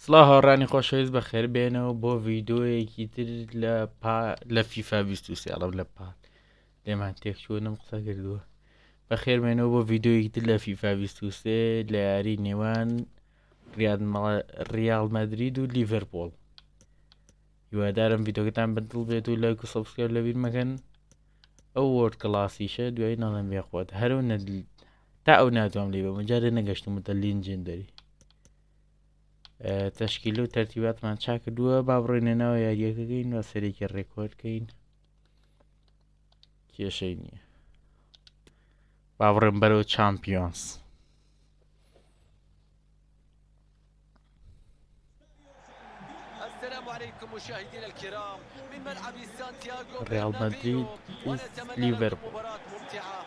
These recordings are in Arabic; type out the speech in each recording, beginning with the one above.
سڵاو هاوڕانی خۆشەویست بەخێر بێنەوە بۆ ڤیدۆیەکی تر لە فیفا 23 ئەڵەم لە پات لێمان تێکچووە نم قسە کردووە. بەخێر بێنەوە بۆ ڤیدۆیەکی تر لە فیفا 23 لە یاری نێوان ریال مەدرید و لیڤەرپۆڵ. هیوادارم ڤیدۆکەتان بەدڵ بێت و لایک و سەبسکرایب لەبیر مەکەن. ئەو وەرد کڵاسیشە دوای نەڵێم بێخوات هەرو تا ئەو ناتوانم لێ بەمە جارێ نەگەشتمتە لینجندەری تەشکیل و تەرتیباتمان چا کردووە. با بڕۆینە ناوە یاریەکەگەین و سەرێکی ڕێکۆردکەین کێشەی نییە. با بڕێن بەرەو چامپیۆنس. السلام عليكم مشاهدينا الكرام من ملعب سانتياغو ريال مدريد ليفربول. مباراة ممتعة.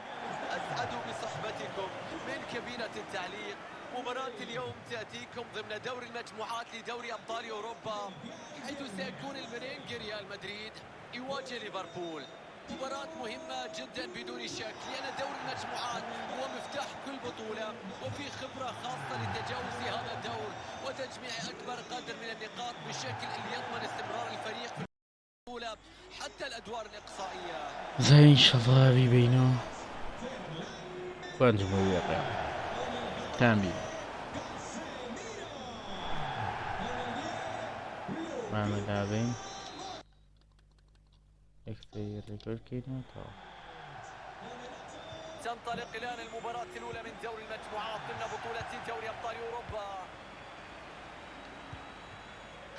أسعد بصحبتكم من كابينة التعليق. مباراة اليوم تأتيكم ضمن دور المجموعات لدوري أبطال أوروبا، حيث سيكون المرينج ريال مدريد يواجه ليفربول. مباراة مهمة جدا بدون شك، لأن دور المجموعات هو مفتاح كل بطولة، وفي خبرة خاصة لتجاوز هذا الدور وتجميع أكبر قدر من النقاط بشكل يضمن استمرار الفريق في البطولة حتى الأدوار الإقصائية. زين شبابي بينو وين جمهورية كامل مع ملاعبين يكفي ريكورد كينو. تنطلق الآن المباراة الأولى من دور المجموعات ضمن بطولة دوري أبطال أوروبا.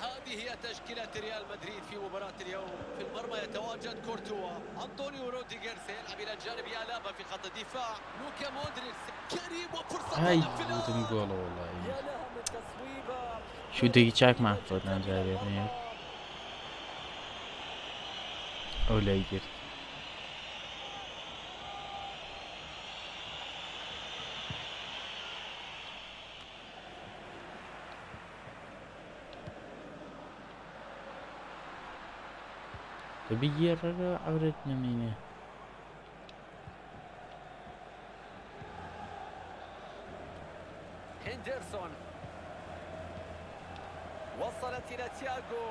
هذه هي تشكيلة ريال مدريد في مباراة اليوم. في المرمى يتواجد كورتوا، أنطونيو روديغر سيلعب إلى جانب ألابا في خط الدفاع، لوكا مودريتش، كريم وفرصة الانفراد. والله يا لها من تصويبة. شو دقيقة شاك مع فوتنا جاي أو لا يجر بيجي عورتنا مينه. هندرسون وصلت إلى تياغو.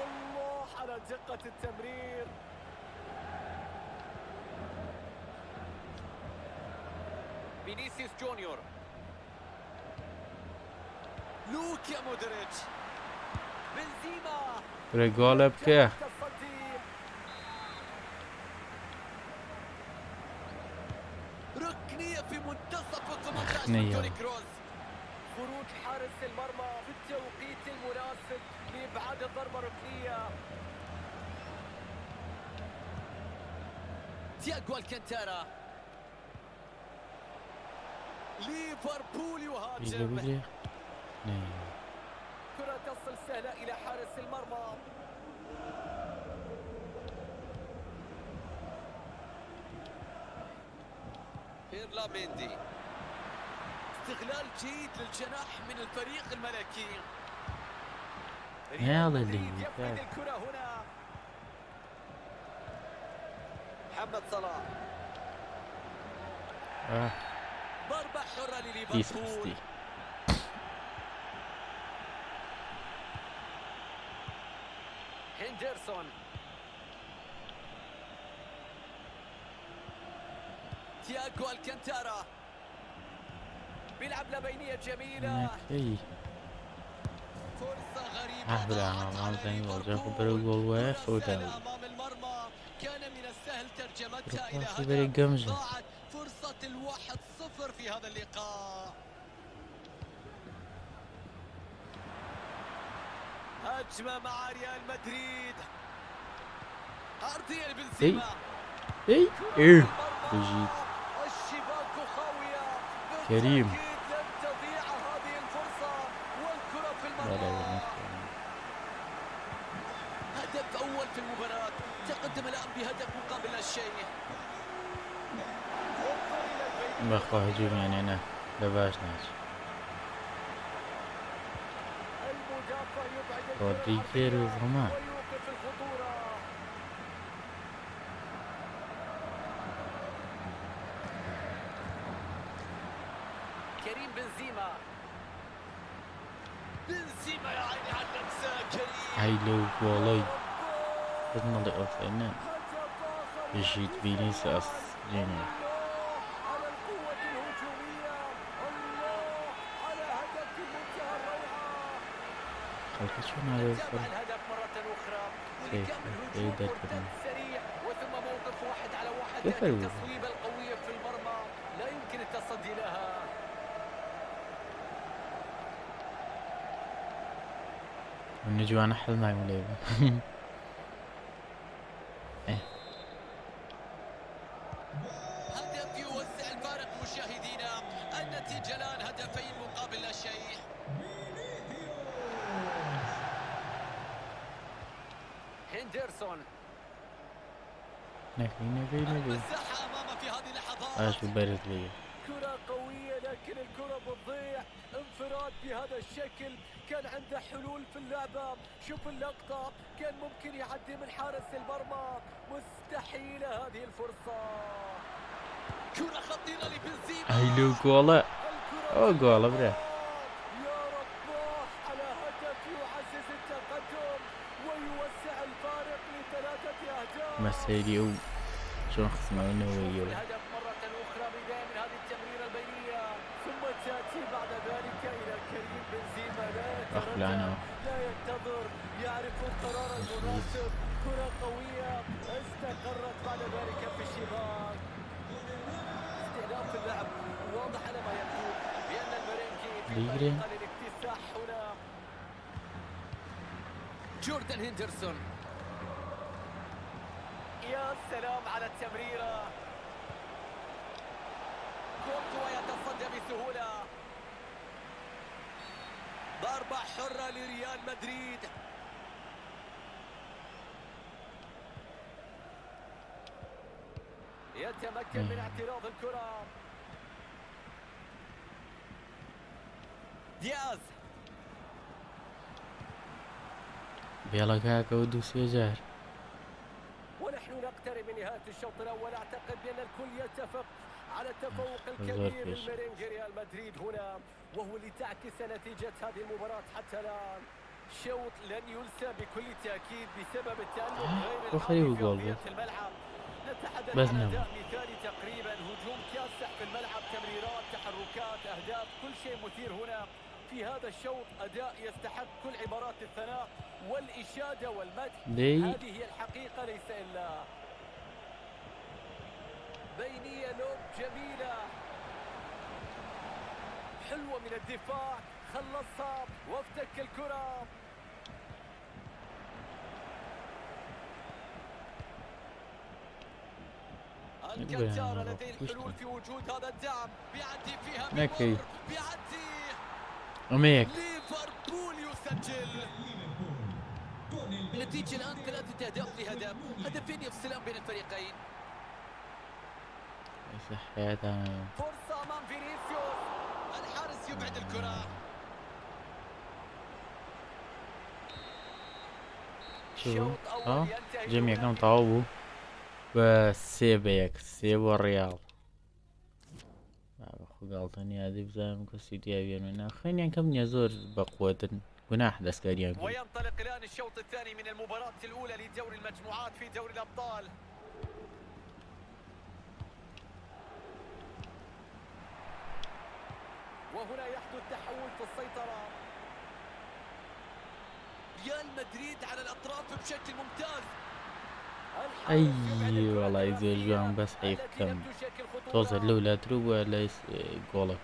الله على دقة التمرير. فينيسيوس جونيور، لوكا مودريتش، بنزيما، رجالة بكيه ركنية في منتصف الثمانية. ركنية. خروج حارس المرمى في التوقيت المناسب لإبعاد الضربة ركنية. تياغو الكانتارا، ليفربول يهاجم. كرة تصل سهلة إلى حارس المرمى. بيرلاميندي، استغلال جيد للجناح من الفريق الملكي. يا ريال ولدي مدريد يفقد الكرة هنا. محمد صلاح، ضربة حرة لليفربول. هندرسون، تياغو الكانتارا بيلعب لبينية جميلة. فرصة غريبة أمام المرمى، كان من السهل ترجمتها إلى هدف. ضاعت فرصة 1-0 في هذا اللقاء. هجمة مع ريال مدريد، عرضية لبنزيما. الشباك خاوية. كريم لن تضيع هذه الفرصة والكرة في المرمى. هدف أول في المباراة، تقدم الآن بهدف مقابل لا شيء. بخوا هجوم يعني أنا لباش ناس رودريجير وغمان. كريم بنزيما، بنزيما يا عيني على اللمسة كريم. هاي لو والله بدنا نضيق لأن جيت فينيسيوس جينيور. على القوة الهجومية. الله على هدف في منتهى الروعة. خلت شو هذا تابع الهدف مرة أخرى واللي كيف كان من ايه هجوم ده مرتد كمان سريع وثم موقف 1 على 1. كيف تأتي الوضع؟ التصويبة القوية في المرمى لا يمكن التصدي لها. ونجوا أنا حلنا يوم ليبا. إيه هدف يوسع الفارق مشاهدينا. النتيجة الآن هدفين مقابل لا شيء. هندرسون نبي المساحة أمامه في هذه اللحظات. شو بارد لي. كرة قوية لكن الكرة بتضيع. انفراد بهذا الشكل. كان عنده حلول في اللعبة. شوف اللقطة كان ممكن يعدي من حارس المرمى. مستحيلة هذه الفرصة. كرة خطيرة لبنزيما. هاي لو جولا أو جولا برا. يا رباه على هدف يعزز التقدم ويوسع الفارق ل3 أهداف. مسيري أو شو خصمنا ويو. الهدف مرة أخرى بداية من هذه التمريرة البينية ثم تأتي بعد ذلك إلى كريم بنزيما. لا أخلعنا يتردد لا ينتظر يعرف القرار المناسب. كرة قوية استقرت بعد ذلك في الشباك. استئناف اللعب واضح على ما يبدو بأن المرينكي في طريقة للاكتساح هنا. جوردان هندرسون. يا سلام على التمريرة. كورتوا يتصدى بسهولة. ضربة حرة لريال مدريد. يتمكن من اعتراض الكرة. دياز. بيلا كاكا ودوس يجار. ونحن نقترب من نهاية الشوط الأول. أعتقد بأن الكل يتفق على التفوق الكبير للميرينج ريال مدريد هنا وهو اللي تعكس نتيجة هذه المباراة حتى الآن. شوط لن ينسى بكل تأكيد بسبب التألق غير العادي في أرضية الملعب. نتحدث عن أداء مثالي تقريبا. هجوم كاسح في الملعب. تمريرات تحركات أهداف كل شيء مثير هنا في هذا الشوط. أداء يستحق كل عبارات الثناء والإشادة والمدح. هذه هي الحقيقة ليس إلا. بينية لوب جميلة حلوة من الدفاع. خلصها وافتك الكرة. الكتارة لديه الحلول في وجود هذا الدعم. بيعدي فيها بيعدي. ليفربول يسجل. النتيجة الآن 3 أهداف لهدف. هدفين يفصلان بين الفريقين. فرصة أمام فينيسيوس. الحارس يبعد الكرة. شو جميع كم طاوبو بس سيبك سيب الريال أخو غلطني هذه بزام كسيتي أبيان من خليني كم يزور بقوة جناح دسكاريان. وينطلق الآن الشوط الثاني من المباراة الأولى لدوري المجموعات في دوري الأبطال. وهنا يحدث تحول في السيطرة. ريال مدريد على الأطراف بشكل ممتاز. أي والله يزوج جوان بس حيكم توصل له لا تروب ولا جولك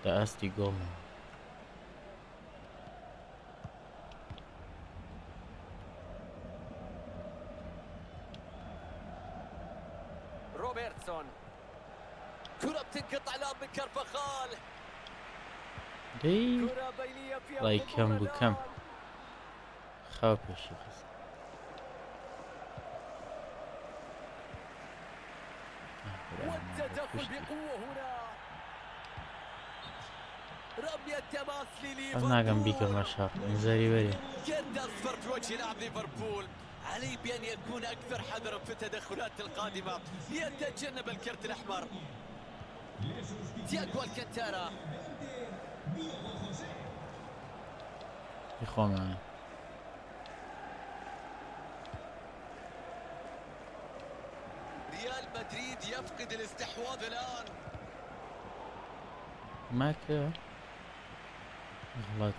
ده أستي جول. روبرتسون. كرة بتنقطع الآن من كارفاخال. دي كرة بينية فيها الله يكم بكم خاف الشخص. والتدخل بقوة هنا. رمية تماس لليفربول. أنا كان بيك المشهر زي بري. كرت أصفر في وجه لاعب ليفربول. عليه بأن يكون أكثر حذرا في التدخلات القادمة ليتجنب الكرت الأحمر. تياغو الكانتارا. يخو معي. ريال مدريد يفقد الاستحواذ الآن. ماك غلط.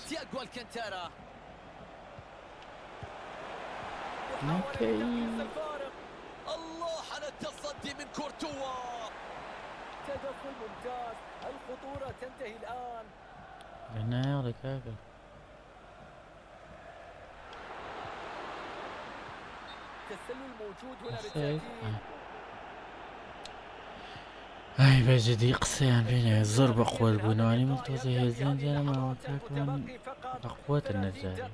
تياغو الكانتارا ماكي الله على التصدي من كورتوا. تدخل ممتاز. الخطورة تنتهي الآن. هنا يا ركاكا. التسلل موجود هنا بالتأكيد. هاي بجدي قسيان بيني الزرب أقوى البناني ملتوزي هزين جانا ما وتاكون أقوى النجاري.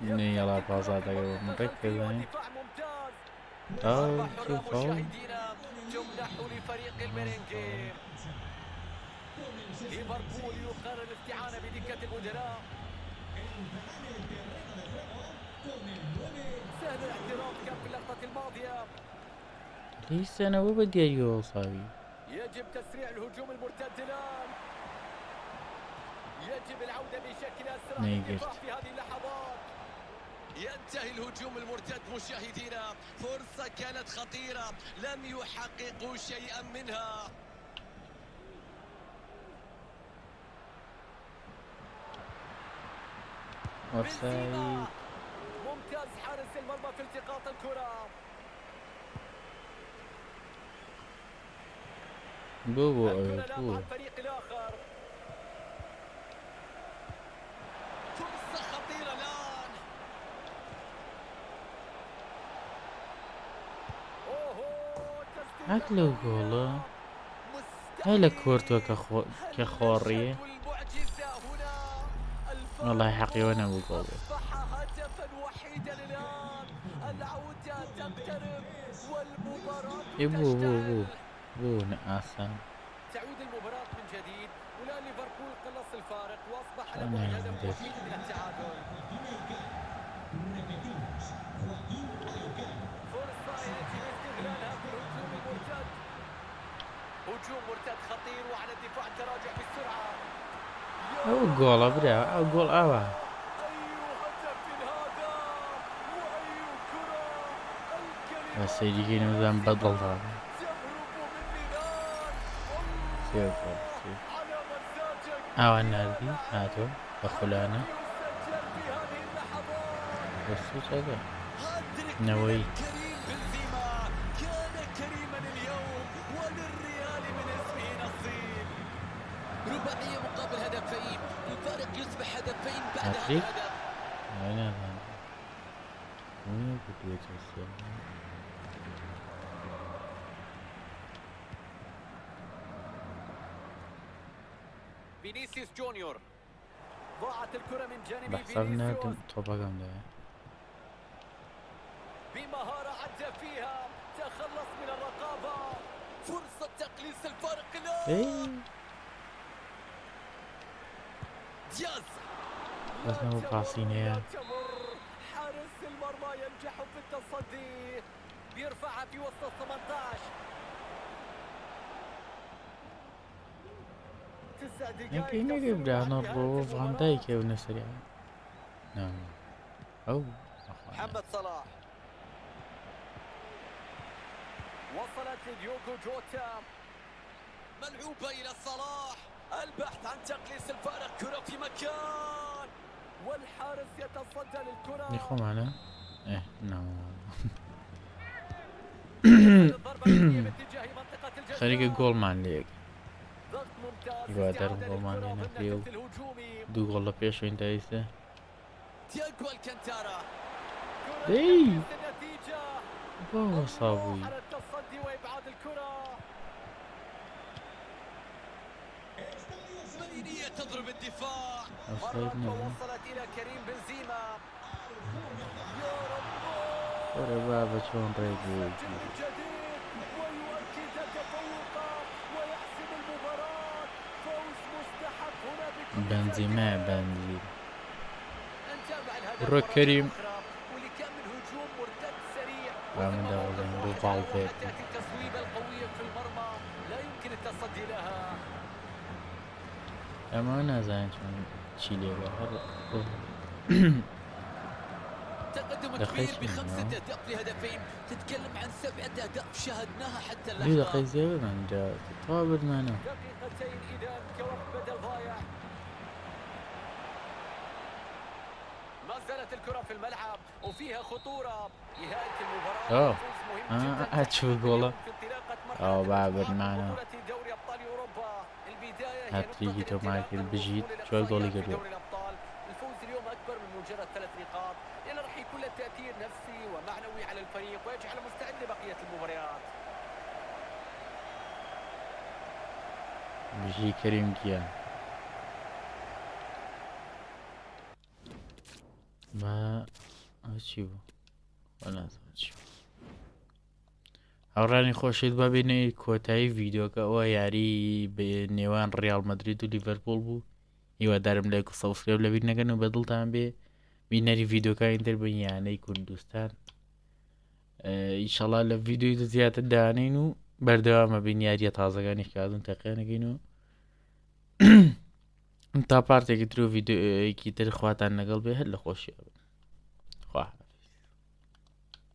إني يلا بازات أقرب مركز هاي. شوفوا تمنح لفريق الميرينجي. ليفربول يقرر الاستعانة بدكة البدلاء. سهل الاعتراض كان في اللقطة الماضية. ليش أنا مو بدي أجول صاحبي. يجب تسريع الهجوم المرتد الآن. يجب العودة بشكل أسرع للدفاع في هذه اللحظات. ينتهي الهجوم المرتد مشاهدينا. فرصة كانت خطيرة لم يحققوا شيئا منها. أوفسايد. ممتاز حارس المرمى في التقاط الكرة. بوبو الفريق الآخر. فرصة خطيرة الآن. هاتلو جولا. هاي لكورتو كخورية. والله حقي وانا بقول. هدفا وحيدا الآن. العودة تقترب والمباراة بو نقاسا. تعود المباراة من جديد والآن ليفربول قلص الفارق واصبح له هدف وحيد من التعادل. فرصة يجب استغلالها في الهجوم المرتد. هجوم مرتد خطير وعلى الدفاع التراجع بسرعة. أو جول أبدا أو جول أوا. أي هدف هذا وأي كرة. بس يجي نظام بدل هذا. شوف أو النادي هاتو بخلانة. بس هذا نوي. كريم بنزيما كان كريما اليوم وللريال من اسمه نصيب. رباعية مقابل هدفين. الفارق يصبح هدفين بعد هذا الهدف. أين هذا؟ وين بدي أجلس؟ فينيسيوس جونيور. ضاعت الكرة من جانب بحسبنا فينيسيوس. طبقا ده. بمهارة عدى فيها. تخلص من الرقابة. فرصة تقليص الفارق الآن. دياز. بس هو باصينيا. حارس المرمى ينجح في التصدي. بيرفعها في وسط ال 18. 9 دقائق. يمكن يبدأ نروح فان دايك ونسرع. نعم. أو محمد صلاح. وصلت لديوغو جوتا. ملعوبة إلى صلاح. البحث عن تقليص الفارق. كرة في مكان والحارس يتصدى للكرة. يخو معنا. إيه نعم. خليك جول مان ليك. يقدر جول مان هنا فيو. دو جول بيش وين تايسه. تياغو الكانتارا. إيه. والله صابوي. على التصدي وإبعاد الكرة. مدينية تضرب الدفاع. وصلت إلى كريم بنزيما. يا رب. بابا شلون ريدي. ويؤكد تفوقه ويحسم المباراة. فوز مستحق هنا بنزيما. نتابع الهدف برو كريم. واللي كان من هجوم مرتد سريع من داولين بو فالفيردي تأتي التصويبة القوية في المرمى لا يمكن التصدي لها. اما نازاني شلون تشيلي هلا تقدم كبير بخمسة أهداف لهدفين، تتكلم عن 7 أهداف شاهدناها حتى دي دقيقة اللحظة. زيادة من جا تتوابر معنا دقيقتين إذا كوقت بدل ضايع. ما زالت الكرة في الملعب وفيها خطورة. نهاية المباراة فوز مهم جدا هتشوف والله في انطلاقة مرحلة بابر الانتصار معنا ببطولة دوري أبطال أوروبا. البداية هي نقطة هاتريجيتو معك الانطلاق البجيت للوصول إلى شوي جولي النهائيات في قدوة دوري الأبطال. الفوز اليوم أكبر من مجرد 3 نقاط، لأنه راح يكون له تأثير نفسي ومعنوي على الفريق ويجعله مستعد لبقية المباريات. بيجي كريم جيان ما هتشوفه ولا هتشوفه هەڕانی خۆشیت بە بینەی کۆتایی ڤیددیۆکە ئەوە یاری بە نێوان ڕیال مەدرید و لیڤەرپۆل بوو هیوادارم لایک و سەبسکرایب لەبیر نەکەن و بەدڵتان بێ بینەری ڤیددیۆکانی تر بن یانەی کوردستان ئیشەڵا لە ڤیددیۆی زیاتر دانین و بەردەوامە بین یاریە تازەکانی کاتون تەقیانەکەینەوە تا پارتێکی تر و ڤیددیۆیەکی تر خواتان لەگەڵ بێ هەر لە خۆشیە بن خوا